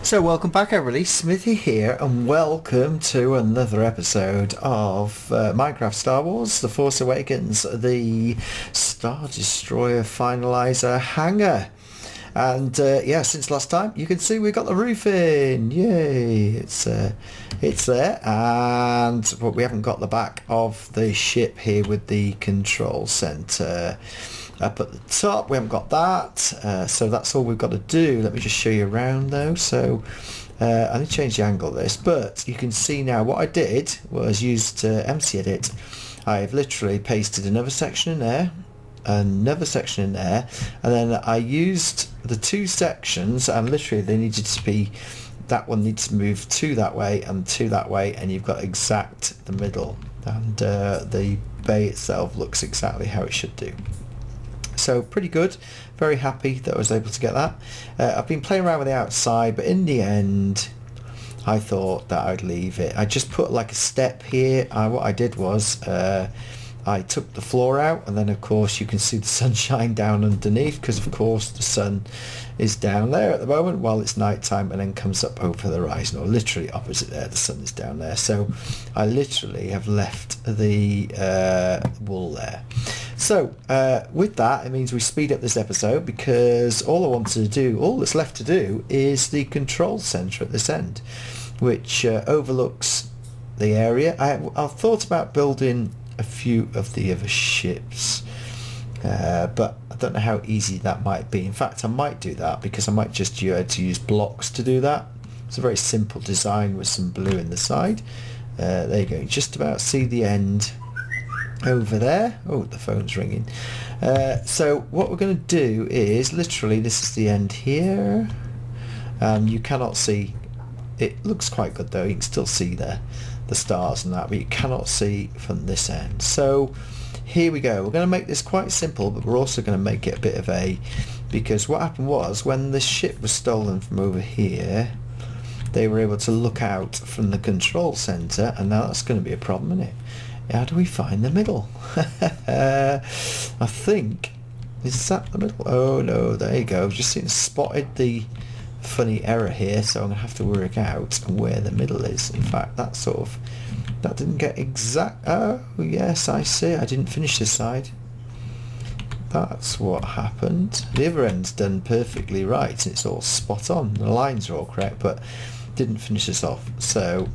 So welcome back everybody, Smithy here, and welcome to another episode of Minecraft Star Wars, The Force Awakens, the Star Destroyer Finalizer hangar. And yeah, since last time, you can see we got the roof in. Yay! It's there, but we haven't got the back of the ship here with the control centre up at the top. We haven't got that, so that's all we've got to do. Let me just show you around though. So I need to change the angle of this, but you can see now what I did was used MC Edit. I've literally pasted another section in there, another section in there, and then I used the two sections, and literally they needed to be, that one needs to move two that way and two that way, and you've got exact the middle, and the bay itself looks exactly how it should do. So pretty good, very happy that I was able to get that. I've been playing around with the outside, but in the end I thought that I'd leave it. I just put like a step here. What I did was I took the floor out, and then of course you can see the sunshine down underneath, because of course the sun is down there at the moment while it's night time, and then comes up over the horizon, or literally opposite there, the sun is down there. So I literally have left the wool there. So with that, it means we speed up this episode, because all that's left to do is the control centre at this end, which overlooks the area. I've thought about building a few of the other ships, but I don't know how easy that might be. In fact, I might do that, because I might just use blocks to do that. It's a very simple design with some blue in the side. There you go, just about see the end over there. Oh, the phone's ringing. So what we're going to do is, literally this is the end here. You cannot see, it looks quite good though, you can still see the stars and that, but you cannot see from this end. So here we go. We're going to make this quite simple, but we're also going to make it a bit of because what happened was, when the ship was stolen from over here, they were able to look out from the control centre, and now that's going to be a problem, isn't it? How do we find the middle? I think, is that the middle? Oh no, there you go. Just spotted the funny error here, so I'm going to have to work out where the middle is. In fact, that didn't get exact. Oh yes, I see. I didn't finish this side. That's what happened. The other end's done perfectly right, and it's all spot on. The lines are all correct, but didn't finish this off. So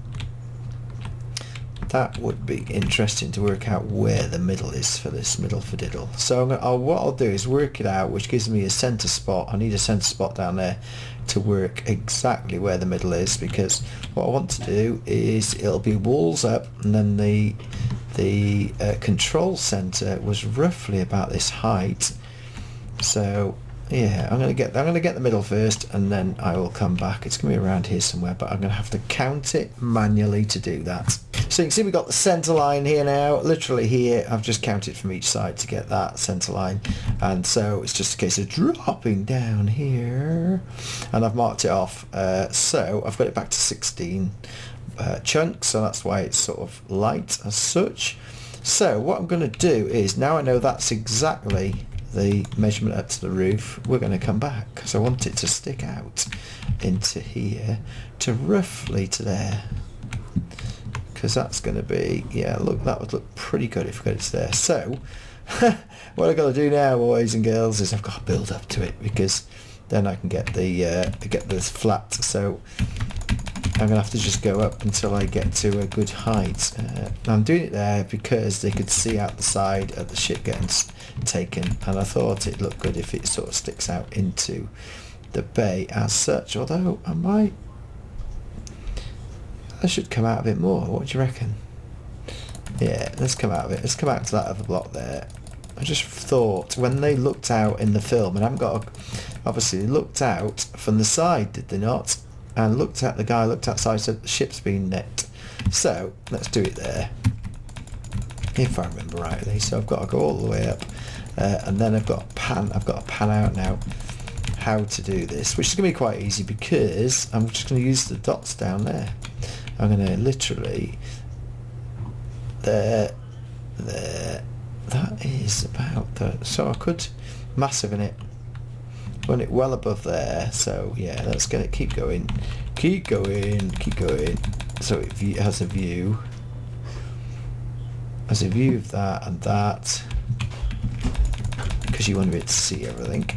that would be interesting to work out where the middle is for this middle fiddle. So what I'll do is work it out, which gives me a centre spot. I need a centre spot down there to work exactly where the middle is, because what I want to do is, it'll be walls up, and then the control centre was roughly about this height. So yeah, I'm gonna get the middle first, and then I will come back. It's gonna be around here somewhere, but I'm gonna have to count it manually to do that. So you can see we've got the centre line here now, literally here. I've just counted from each side to get that centre line, and so it's just a case of dropping down here, and I've marked it off. So I've got it back to 16 chunks, so that's why it's sort of light as such. So what I'm going to do is, now I know that's exactly the measurement up to the roof, we're going to come back, because I want it to stick out into here to roughly to there, because that's going to be, yeah, look, that would look pretty good if we got it to there. So what I've got to do now, boys and girls, is I've got to build up to it, because then I can get this flat. So I'm going to have to just go up until I get to a good height. I'm doing it there because they could see out the side of the ship getting taken, and I thought it'd look good if it sort of sticks out into the bay as such, although I should come out a bit more. What do you reckon? Yeah, let's come out of it. Let's come out to that other block there. I just thought, when they looked out in the film, and I haven't got obviously they looked out from the side, did they not? And the guy looked outside, said the ship's been nicked. So let's do it there, if I remember rightly. So I've got to go all the way up, and then I've got to pan out now how to do this, which is going to be quite easy, because I'm just going to use the dots down there. I'm going to literally there, that is about the, so I could massive in it. run it well above there. So yeah, let's get it, keep going, keep going, keep going. So it has a view of that and that, because you want to be able to see everything.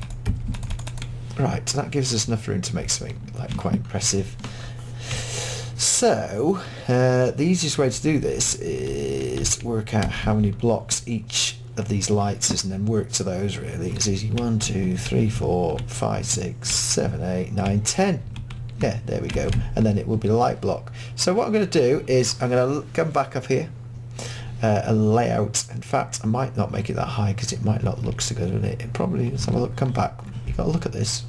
Right, so that gives us enough room to make something like quite impressive. So the easiest way to do this is work out how many blocks each of these lights is, and then work to those. Really, it's easy. 1, 2, 3, 4, 5, 6, 7, 8, 9, 10. Yeah, there we go. And then it will be the light block. So what I'm going to do is I'm going to come back up here, a layout. In fact, I might not make it that high because it might not look so good with it. It probably, let's have a look. Come back. You've got to look at this.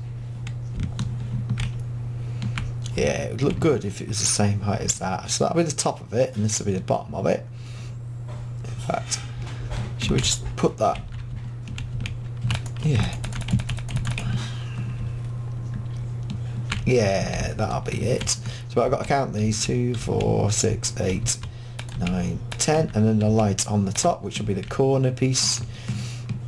Yeah, it would look good if it was the same height as that. So that'll be the top of it, and this will be the bottom of it. In fact, should we just put that? Yeah. Yeah, that'll be it. So I've got to count these: 2, 4, 6, 8, 9, 10, and then the light on the top, which will be the corner piece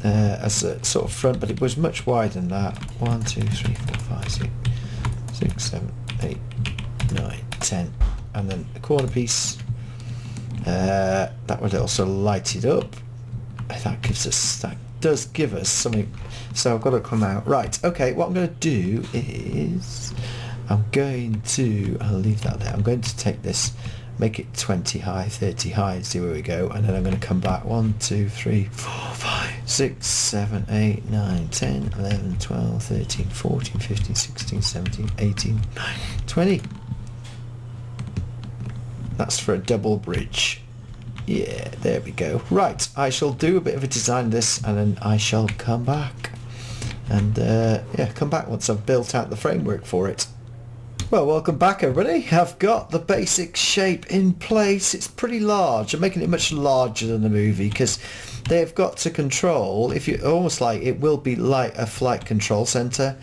as a sort of front, but it was much wider than that. 1, 2, 3, 4, 5, 6, 6, 7, 8, 9, 10, and then the corner piece that would also light it up. That does give us something. So I've got to come out. Right, okay, what I'm going to do is I'll leave that there. I'm going to take this, make it 20 high, 30 high, and see where we go, and then I'm going to come back. 1, 2, 3, 4, 5, 6, 7, 8, 9, 10, 11, 12, 13, 14, 15, 16, 17, 18, 19, 20. That's for a double bridge. Yeah, there we go. Right, I shall do a bit of a design of this, and then I shall come back. And yeah, come back once I've built out the framework for it. Well, welcome back everybody. I've got the basic shape in place. It's pretty large. I'm making it much larger than the movie because they've got to control, if you almost like it will be like a flight control center,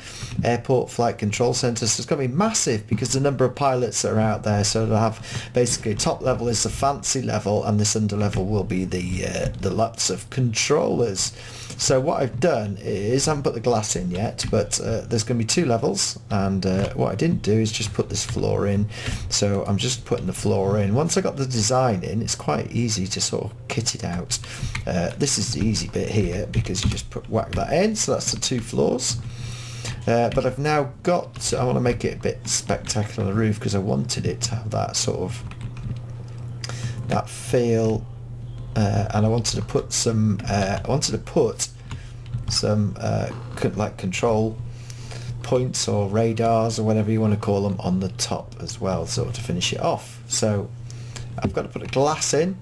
airport flight control center. So it's going to be massive because the number of pilots that are out there. So they'll have basically top level is the fancy level, and this under level will be the lots of controllers. So what I've done is I haven't put the glass in yet, but there's going to be 2 levels, and what I didn't do is just put this floor in. So I'm just putting the floor in. Once I got the design in, it's quite easy to sort of kit it out. This is the easy bit here because you just whack that in. So that's the 2 floors. But I've now got, I want to make it a bit spectacular on the roof because I wanted it to have that sort of, that feel. And I wanted to put some like control points or radars or whatever you want to call them on the top as well, sort of to finish it off. So I've got to put a glass in,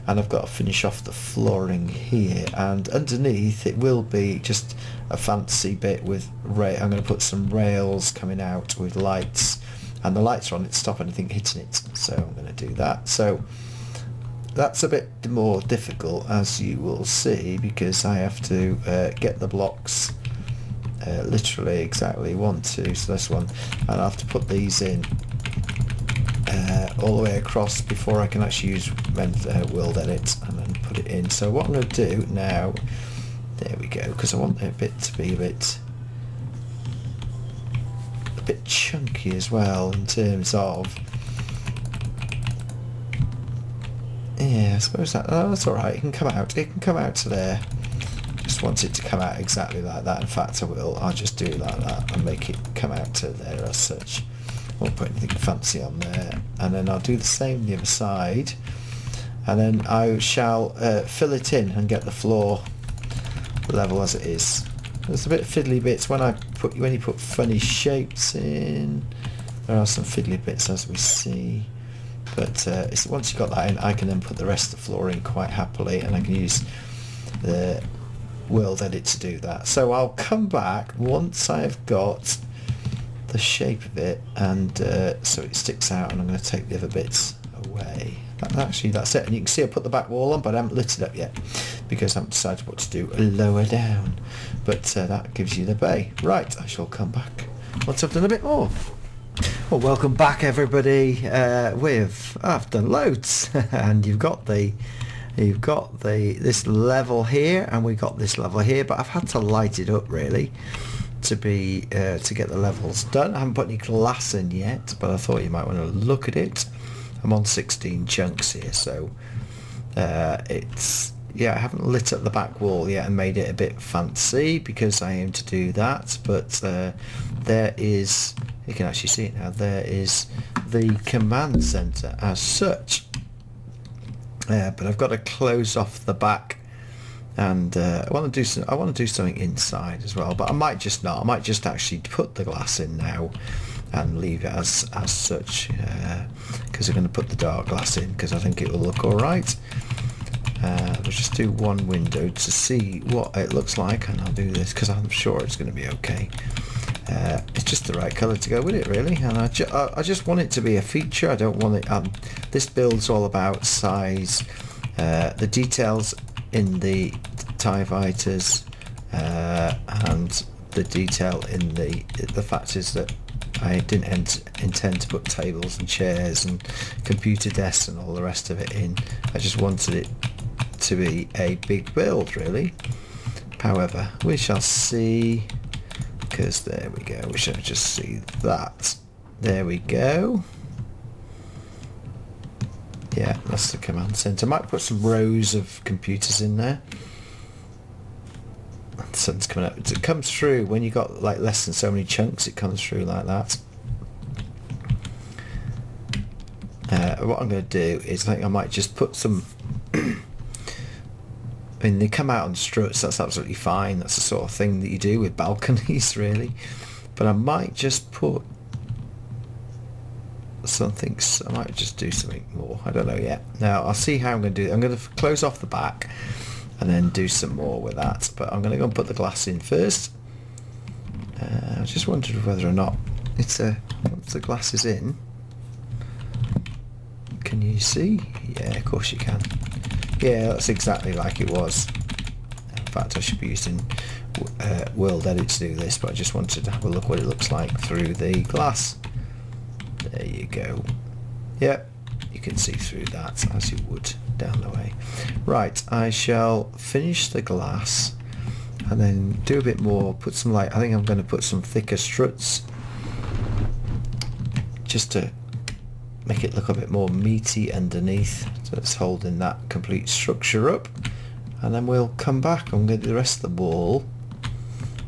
and I've got to finish off the flooring here, and underneath it will be just a fancy bit with I'm going to put some rails coming out with lights, and the lights are on it to stop anything hitting it. So I'm going to do that. So that's a bit more difficult, as you will see, because I have to get the blocks literally exactly 1, 2, so this one, and I have to put these in all the way across before I can actually use WorldEdit and then put it in. So what I'm going to do now, there we go, because I want it to be a bit chunky as well in terms of, yeah, I suppose that's alright. It can come out. It can come out to there. Just want it to come out exactly like that. In fact, I'll just do it like that and make it come out to there as such. Won't put anything fancy on there. And then I'll do the same on the other side. And then I shall fill it in and get the floor level as it is. There's a bit of fiddly bits when you put funny shapes in. There are some fiddly bits, as we see. But once you've got that in, I can then put the rest of the floor in quite happily, and I can use the WorldEdit to do that. So I'll come back once I've got the shape of it, and so it sticks out, and I'm going to take the other bits away. Actually, that's it. And you can see I put the back wall on, but I haven't lit it up yet because I haven't decided what to do lower down. But that gives you the bay. Right, I shall come back once I've done a bit more. Well, welcome back everybody. I've done loads, and you've got this level here, and we've got this level here, but I've had to light it up really to be to get the levels done. I haven't put any glass in yet, but I thought you might want to look at it. I'm on 16 chunks here, so it's, yeah, I haven't lit up the back wall yet and made it a bit fancy because I aim to do that, but there is, you can actually see it now, there is the command center as such, but I've got to close off the back, and I want to do something inside as well, but I might just not. I might just actually put the glass in now and leave it as such, because I'm going to put the dark glass in because I think it will look all right. We'll just do one window to see what it looks like, and I'll do this because I'm sure it's going to be okay. It's just the right colour to go with it, really, and I just want it to be a feature. I don't want it. This build's all about size, the details in the TIE fighters, and the detail in the fact is that I didn't intend to put tables and chairs and computer desks and all the rest of it in. I just wanted it to be a big build, really. However, we shall see, because there we go, we shall just see that. There we go. Yeah, that's the command center. I might put some rows of computers in there. The sun's coming up. It comes through when you got like less than so many chunks. It comes through like that. What I'm going to do is I think I might just put some. I mean, they come out on struts. That's absolutely fine. That's the sort of thing that you do with balconies, really. But I might just put something. I might just do something more. I don't know yet. Now I'll see how I'm going to do it. I'm going to close off the back and then do some more with that, but I'm going to go and put the glass in first. I just wondered whether or not it's once the glass is in, can you see? Yeah, of course you can. Yeah, that's exactly like it was. In fact, I should be using WorldEdit to do this, but I just wanted to have a look what it looks like through the glass. There you go. Yep, you can see through that as you would down the way. Right, I shall finish the glass and then do a bit more, put some light. I think I'm going to put some thicker struts just to make it look a bit more meaty underneath, so it's holding that complete structure up. And then we'll come back. I'm going to do the rest of the wall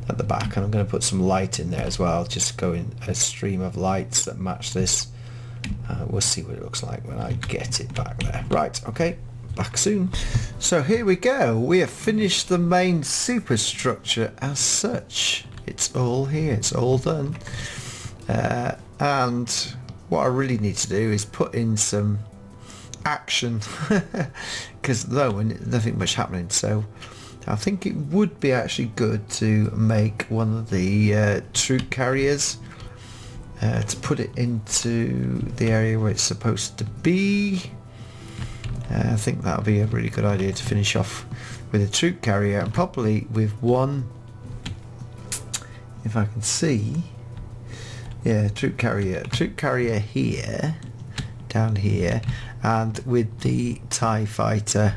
at the back, and I'm going to put some light in there as well, just go in a stream of lights that match this. We'll see what it looks like when I get it back there. Right, okay, back soon. So here we go. We have finished the main superstructure as such. It's all here, it's all done. And what I really need to do is put in some action because though nothing much happening, so I think it would be actually good to make one of the troop carriers to put it into the area where it's supposed to be. I think that would be a really good idea to finish off with a troop carrier, and probably with one, if I can see, yeah, troop carrier here, down here, and with the TIE fighter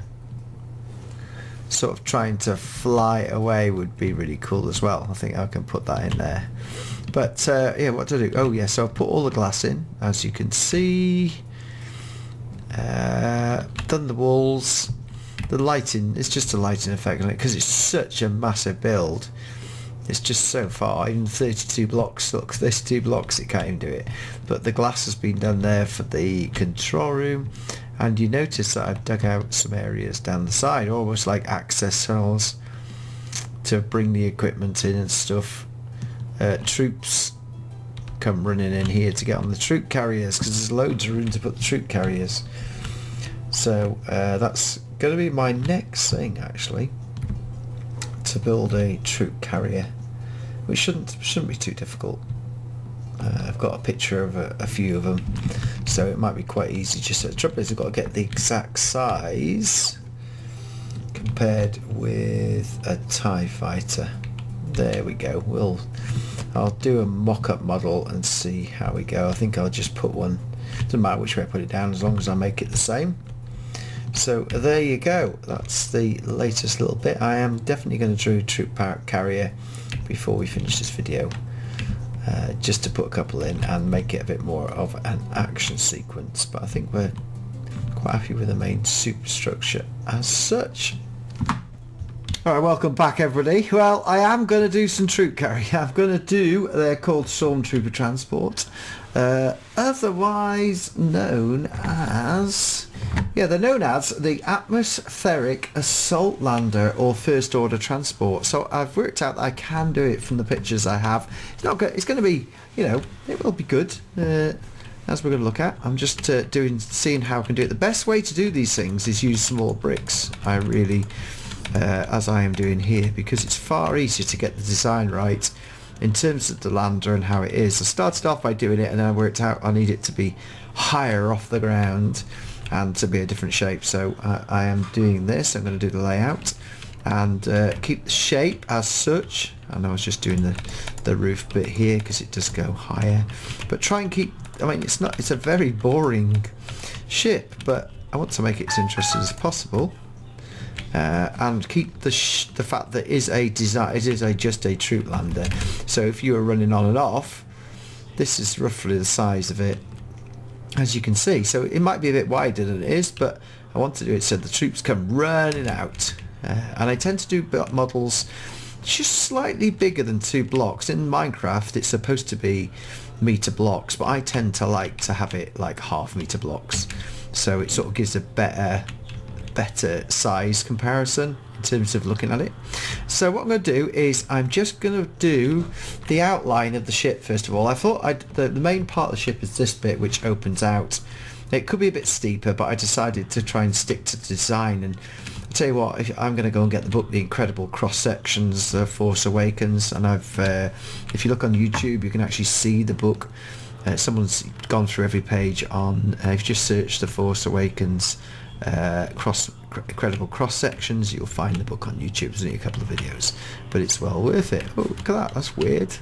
sort of trying to fly away would be really cool as well. I think I can put that in there. But yeah, what to do? Oh yeah, so I've put all the glass in, as you can see. Done the walls. The lighting, it's just a lighting effect on it because it's such a massive build. It's just so far, even 32 blocks, look, 32 blocks, it can't even do it. But the glass has been done there for the control room, and you notice that I've dug out some areas down the side, almost like access tunnels to bring the equipment in and stuff. Troops come running in here to get on the troop carriers because there's loads of room to put the troop carriers. So that's going to be my next thing, actually, to build a troop carrier, which shouldn't be too difficult. I've got a picture of a few of them, so it might be quite easy. Just the trouble is I've got to get the exact size compared with a TIE fighter. There we go. I'll do a mock-up model and see how we go. I think I'll just put one, doesn't matter which way I put it down as long as I make it the same, So there you go, that's the latest little bit. I am definitely going to do troop carrier before we finish this video, just to put a couple in and make it a bit more of an action sequence, but I think we're quite happy with the main superstructure as such. Alright, welcome back everybody. Well, I am going to do some troop carry. I'm going to do, they're called Stormtrooper Transport, otherwise known as, they're known as the Atmospheric Assault Lander or First Order Transport. So I've worked out that I can do it from the pictures I have. It's not good. It's going to be, it will be good. As we're going to look at, I'm just seeing how I can do it. The best way to do these things is use small bricks. I really, as I am doing here, because it's far easier to get the design right in terms of the lander and how it is. I started off by doing it and then I worked out I need it to be higher off the ground and to be a different shape. So I am doing this. I'm going to do the layout and keep the shape as such. And I was just doing the roof bit here because it does go higher, but try and keep, it's a very boring ship, but I want to make it as interesting as possible, and keep the fact that it is just a troop lander. So if you were running on and off, this is roughly the size of it, as you can see. So it might be a bit wider than it is, but I want to do it so the troops come running out, and I tend to do models just slightly bigger than 2 blocks. In Minecraft it's supposed to be meter blocks, but I tend to like to have it like half-meter blocks, so it sort of gives a better size comparison in terms of looking at it. So what I'm going to do is I'm just going to do the outline of the ship first of all. I thought the main part of the ship is this bit which opens out. It could be a bit steeper, but I decided to try and stick to the design. And I'll tell you what, I'm going to go and get the book, The Incredible Cross Sections, Force Awakens, and if you look on YouTube you can actually see the book. Someone's gone through every page on, if you just search The Force Awakens Incredible Cross Sections, you'll find the book on YouTube. There's only a couple of videos, but it's well worth it. Oh, look at that, that's weird.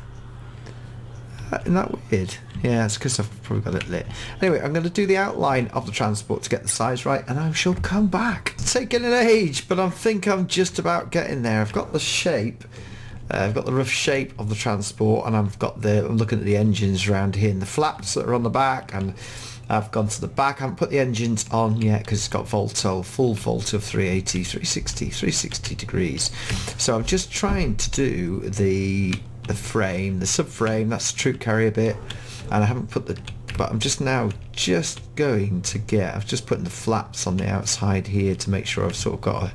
Isn't that weird? Yeah, it's because I've probably got it lit. Anyway, I'm going to do the outline of the transport to get the size right, and I shall come back. It's taking an age, but I think I'm just about getting there. I've got the shape, I've got the rough shape of the transport, and I'm looking at the engines around here and the flaps that are on the back, and I've gone to the back. I haven't put the engines on yet because it's got full volt of 380, 360 degrees. So I'm just trying to do the frame, the subframe, that's the troop carrier bit, and I haven't put but I'm just going to I've just putting the flaps on the outside here to make sure I've sort of got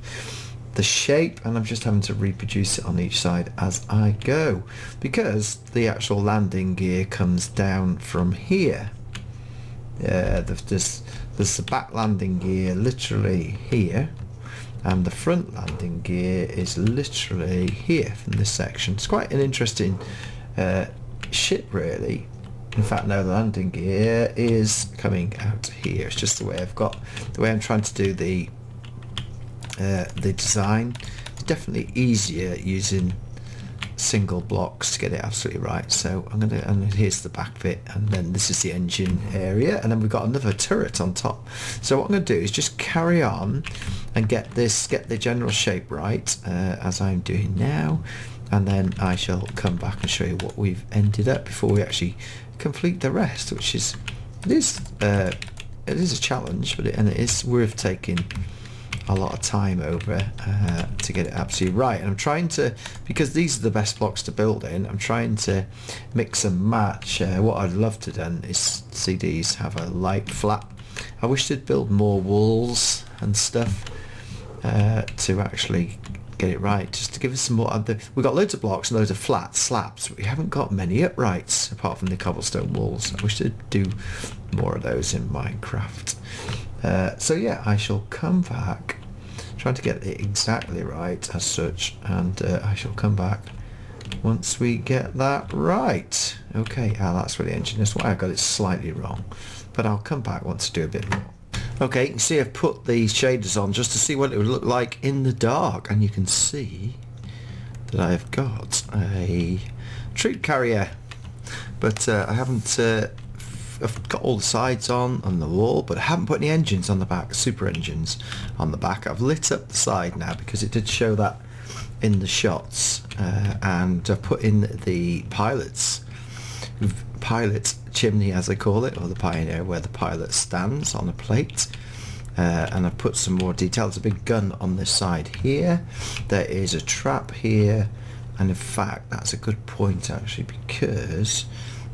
the shape, and I'm just having to reproduce it on each side as I go, because the actual landing gear comes down from here. There's the back landing gear literally here, and the front landing gear is literally here from this section. It's quite an interesting ship really. In fact, no, the landing gear is coming out here. It's just the way I'm trying to do the design. It's definitely easier using single blocks to get it absolutely right. So and here's the back bit, and then this is the engine area, and then we've got another turret on top. So what I'm going to do is just carry on and get the general shape right, as I'm doing now, and then I shall come back and show you what we've ended up before we actually complete the rest, which is it is a challenge, but it is worth taking a lot of time over to get it absolutely right. And I'm trying to, because these are the best blocks to build in, I'm trying to mix and match. What I'd love to done is see these have a light flap. I wish they'd build more walls and stuff to actually get it right, just to give us some more. We've got loads of blocks and loads of flat slabs, but we haven't got many uprights apart from the cobblestone walls. I wish they'd do more of those in Minecraft. So yeah, I shall come back, trying to get it exactly right as such, and I shall come back once we get that right. Okay, that's where the engine is. Why I got it slightly wrong, but I'll come back once to do a bit more. Okay, you can see I've put these shaders on just to see what it would look like in the dark, and you can see that I've got a troop carrier, but I haven't I've got all the sides on the wall, but I haven't put any engines on the back, super engines on the back. I've lit up the side now because it did show that in the shots, and I've put in the pilot chimney, as they call it, or the Pioneer, where the pilot stands on a plate. And I've put some more detail. There's a big gun on this side here. There is a trap here, and in fact that's a good point actually, because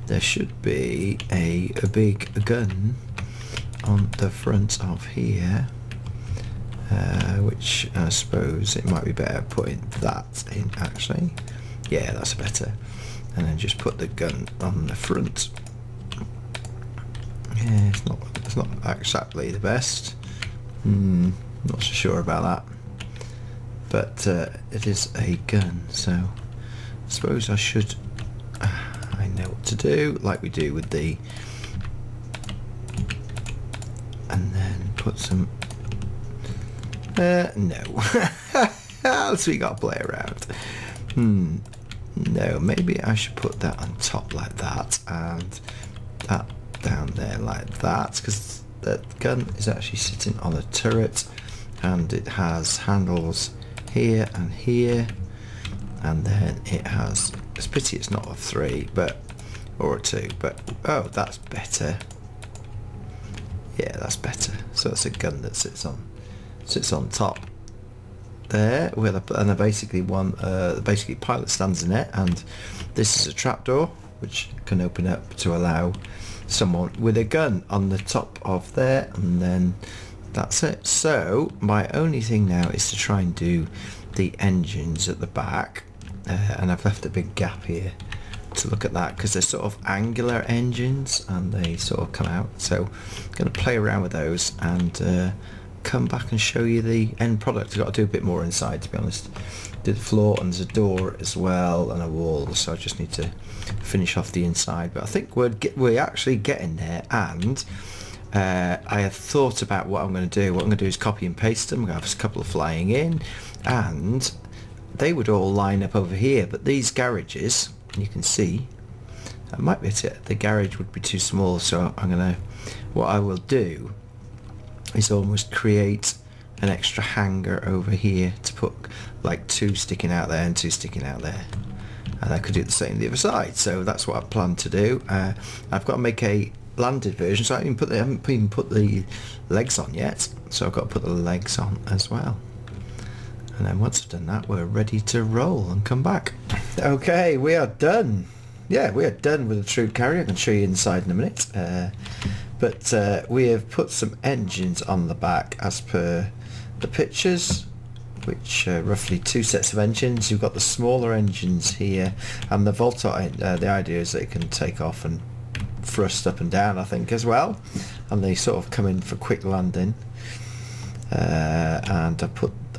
there should be a big gun on the front of here, which I suppose it might be better putting that in actually. Yeah, that's better. And then just put the gun on the front. Yeah, it's not exactly the best. Not so sure about that, but it is a gun, so I suppose I should I know what to do, like we do with the, and then put some no so we got to play around. No, maybe I should put that on top like that, and that down there like that, because the gun is actually sitting on a turret, and it has handles here and here, and then it has, it's a pity it's not a 3 or a 2, but oh, that's better. Yeah, that's better. So it's a gun that sits on top there, and basically basically pilot stands in it, and this is a trapdoor which can open up to allow someone with a gun on the top of there, and then that's it. So my only thing now is to try and do the engines at the back, and I've left a big gap here to look at that, because they're sort of angular engines and they sort of come out. So I'm going to play around with those and come back and show you the end product. I've got to do a bit more inside, to be honest. Did the floor, and there's a door as well and a wall, so I just need to finish off the inside, but I think we're actually getting there. And I have thought about what I'm going to do. What I'm going to do is copy and paste them. I'm going to have a couple of flying in, and they would all line up over here, but these garages, you can see, that might be it. The garage would be too small, so what I will do is almost create an extra hanger over here to put like 2 sticking out there and 2 sticking out there, and I could do the same on the other side. So that's what I plan to do. I've got to make a landed version, so I haven't even put the legs on yet, so I've got to put the legs on as well. And then once I've done that, we're ready to roll and come back. Okay, we are done. Yeah, we are done with the troop carrier. I can show you inside in a minute. But we have put some engines on the back as per the pictures, which are roughly 2 sets of engines. You've got the smaller engines here, and the Volta, the idea is that it can take off and thrust up and down, I think, as well, and they sort of come in for quick landing. And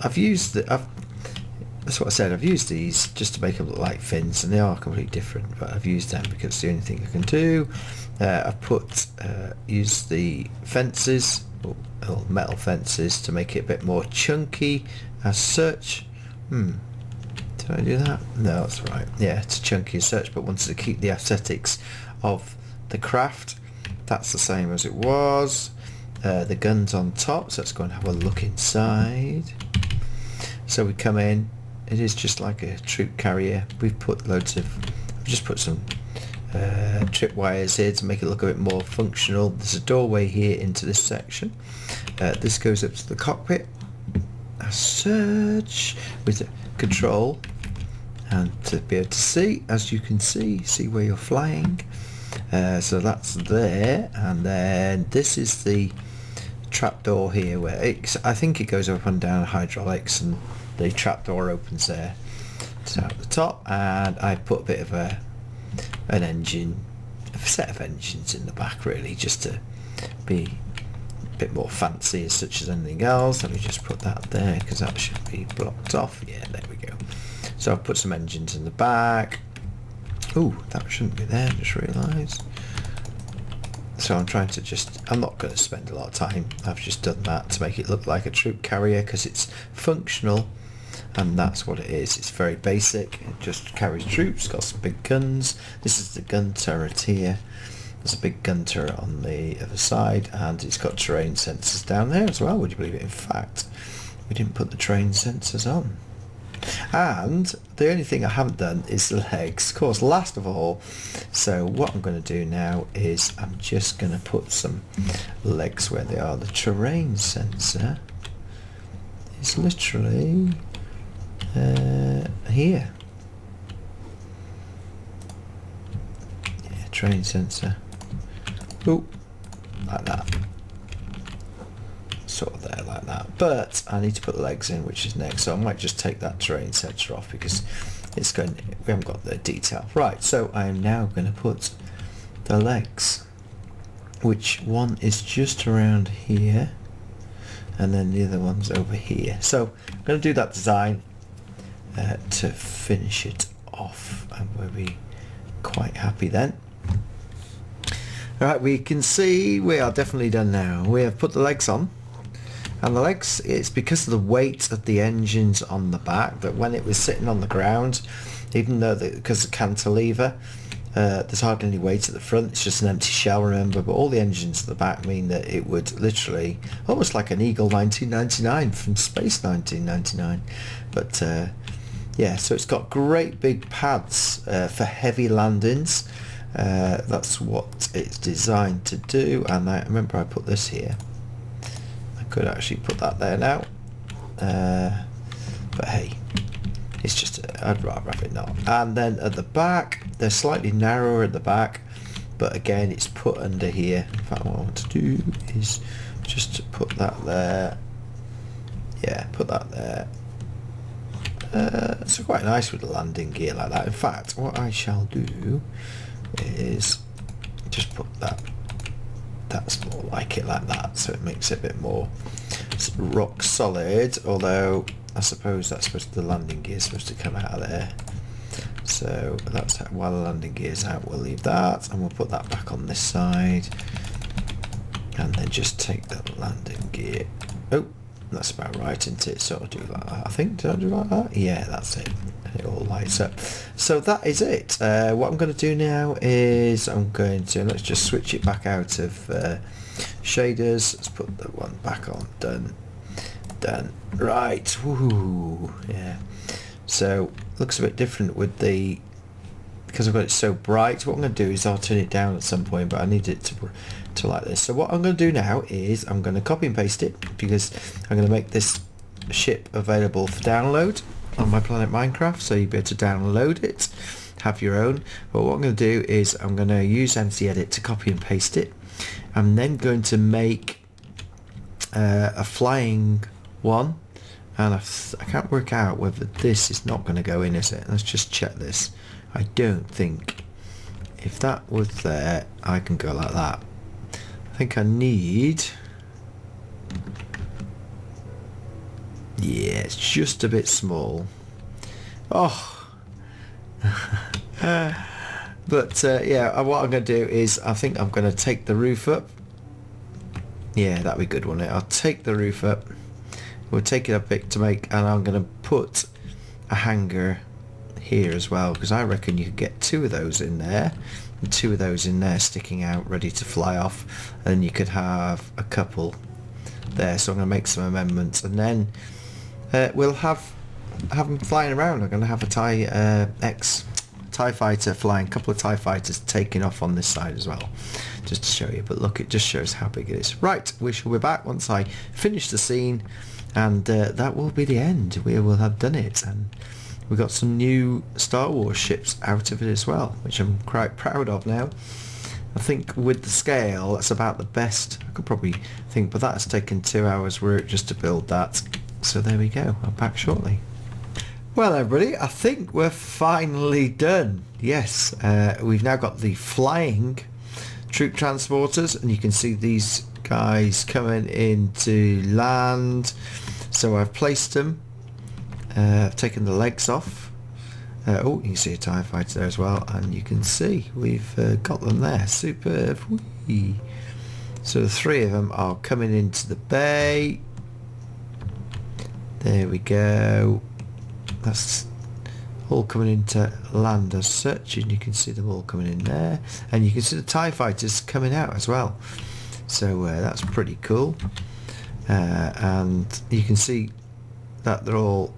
I've used that's what I said, I've used these just to make them look like fins, and they are completely different, but I've used them because it's the only thing I can do. I've used the fences, or metal fences, to make it a bit more chunky as such. Did I do that? No, that's right. Yeah, it's chunky as such, but wanted to keep the aesthetics of the craft. That's the same as it was. The gun's on top, so let's go and have a look inside. So we come in, it is just like a troop carrier. I've just put some trip wires here to make it look a bit more functional. There's a doorway here into this section. This goes up to the cockpit as such, with control, and to be able to see, as you can see where you're flying. So that's there, and then this is the trapdoor here, where I think it goes up and down hydraulics, and the trapdoor opens there. So at the top, and I put a bit of a set of engines in the back, really, just to be a bit more fancy as such as anything else. Let me just put that there, because that should be blocked off. Yeah, there we go. So I've put some engines in the back. Ooh, that shouldn't be there, just realised. So I'm not going to spend a lot of time. I've just done that to make it look like a troop carrier, because it's functional, and that's what it is. It's very basic. It just carries troops, got some big guns. This is the gun turret here, There's a big gun turret on the other side, and it's got terrain sensors down there as well, would you believe it? In fact, we didn't put the terrain sensors on. And the only thing I haven't done is the legs, of course, last of all. So what I'm going to do now is I'm just going to put some legs where they are. The terrain sensor is literally here. Yeah, terrain sensor. Oh, like that. Sort of there like that, but I need to put the legs in, which is next, so I might just take that terrain sensor off because it's going, we haven't got the detail. Right, so I am now going to put the legs, which one is just around here and then the other one's over here. So I'm going to do that design to finish it off, and we'll be quite happy then. Alright, we can see we are definitely done now. We have put the legs on. And the legs, it's because of the weight of the engines on the back that when it was sitting on the ground, even though because of cantilever, there's hardly any weight at the front, it's just an empty shell, remember, but all the engines at the back mean that it would literally, almost like an Eagle 1999 from Space 1999. But yeah, so it's got great big pads for heavy landings. That's what it's designed to do, and I remember I put this here. Could actually put that there now, but hey, it's just I'd rather have it not. And then at the back, they're slightly narrower at the back, but again it's put under here. In fact, what I want to do is just to put that there. Yeah, put that there. It's quite nice with the landing gear like that. In fact, what I shall do is just put that. That's more like it like that, so it makes it a bit more rock solid, although I suppose that's supposed to, the landing gear is supposed to come out of there. So that's how, while the landing gear's out, we'll leave that and we'll put that back on this side, and then just take the landing gear. Oh, that's about right, isn't it? So I'll do that. I think, did I do like that? Yeah, that's it. It all lights up. So that is it. What I'm going to do now is I'm going to, let's just switch it back out of shaders. Let's put the one back on. Done. Right. Woohoo. Yeah. So looks a bit different with the, because I've got it so bright. What I'm going to do is I'll turn it down at some point, but I need it to like this. So what I'm going to do now is I'm going to copy and paste it, because I'm going to make this ship available for download on my Planet Minecraft, so you'll be able to download it, have your own. But what I'm going to do is I'm going to use MC-Edit to copy and paste it. I'm then going to make a flying one, and I can't work out whether this is not going to go in, is it? Let's just check this. I don't think, if that was there, I can go like that. I think I need, yeah, it's just a bit small. Oh. But yeah, what I'm going to do is I think I'm going to take the roof up. Yeah, that'd be good, wouldn't it? I'll take the roof up. We'll take it a bit to make, and I'm going to put a hanger here as well, because I reckon you could get two of those in there, and two of those in there sticking out ready to fly off, and you could have a couple there. So I'm going to make some amendments, and then we'll have them flying around. I'm going to have a TIE fighter flying, a couple of TIE fighters taking off on this side as well, just to show you. But look, it just shows how big it is. Right, we shall be back once I finish the scene, and that will be the end. We will have done it, and we got some new Star Wars ships out of it as well, which I'm quite proud of now. I think with the scale, that's about the best I could probably think, but that's taken 2 hours work just to build that. So there we go, I'm back shortly. Well everybody, I think we're finally done. Yes, we've now got the flying troop transporters, and you can see these guys coming into land. So I've placed them. I've taken the legs off. Oh, you can see a TIE fighter there as well, and you can see we've got them there. Superb. Whee. So the three of them are coming into the bay. There we go. That's all coming into land as such, and you can see them all coming in there, and you can see the TIE fighters coming out as well. So that's pretty cool. And you can see that they're all,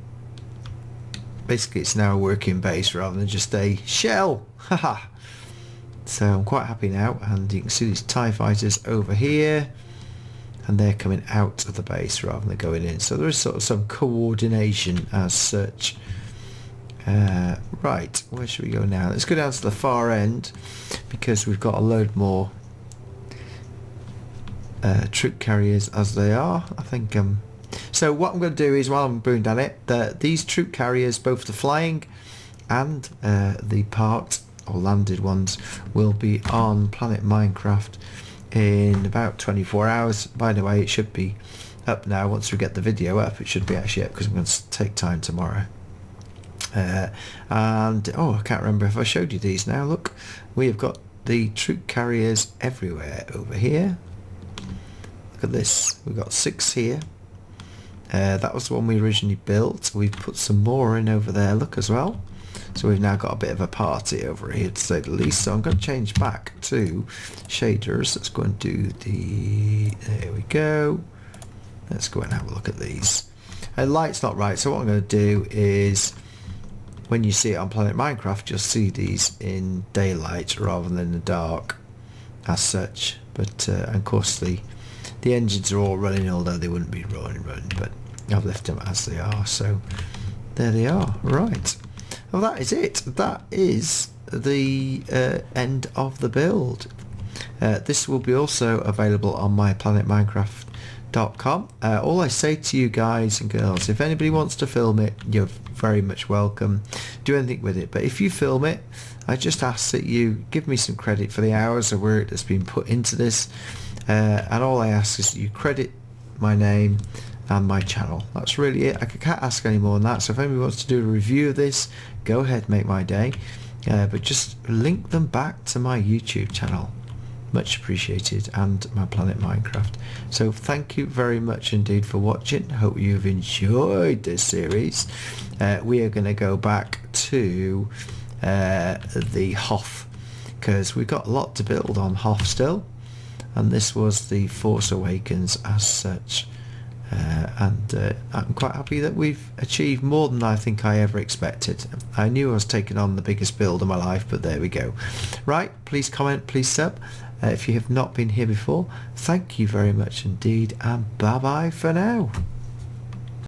basically it's now a working base rather than just a shell. Haha. So I'm quite happy now, and you can see these TIE fighters over here, and they're coming out of the base rather than going in. So there is sort of some coordination as such. Right, where should we go now? Let's go down to the far end, because we've got a load more troop carriers as they are. I think so what I'm going to do is, while I'm bringing down it, these troop carriers, both the flying and the parked or landed ones, will be on Planet Minecraft in about 24 hours. By the way, it should be up now. Once we get the video up, it should be actually up, because I'm going to take time tomorrow. And oh, I can't remember if I showed you these now. Look, we have got the troop carriers everywhere over here. Look at this, we've got 6 here. That was the one we originally built. We've put some more in over there, look, as well. So we've now got a bit of a party over here, to say the least. So I'm going to change back to shaders. Let's go and do the, there we go. Let's go and have a look at these. Light's not right, so what I'm going to do is, when you see it on Planet Minecraft, you'll see these in daylight rather than in the dark as such. But and of course the engines are all running, although they wouldn't be running, but I've left them as they are. So there they are. Right. Well, that is it. That is the end of the build. This will be also available on my planetminecraft.com. All I say to you guys and girls, if anybody wants to film it, you're very much welcome. Do anything with it. But if you film it, I just ask that you give me some credit for the hours of work that's been put into this. And all I ask is that you credit my name and my channel. That's really it. I can't ask any more than that. So if anybody wants to do a review of this, go ahead, make my day. But just link them back to my YouTube channel. Much appreciated, and my Planet Minecraft. So thank you very much indeed for watching. Hope you've enjoyed this series. We are going to go back to the Hoth, because we've got a lot to build on Hoth still, and this was the Force Awakens as such. And I'm quite happy that we've achieved more than I think I ever expected. I knew I was taking on the biggest build of my life, but there we go. Right, please comment, please sub. If you have not been here before, thank you very much indeed, and bye bye for now.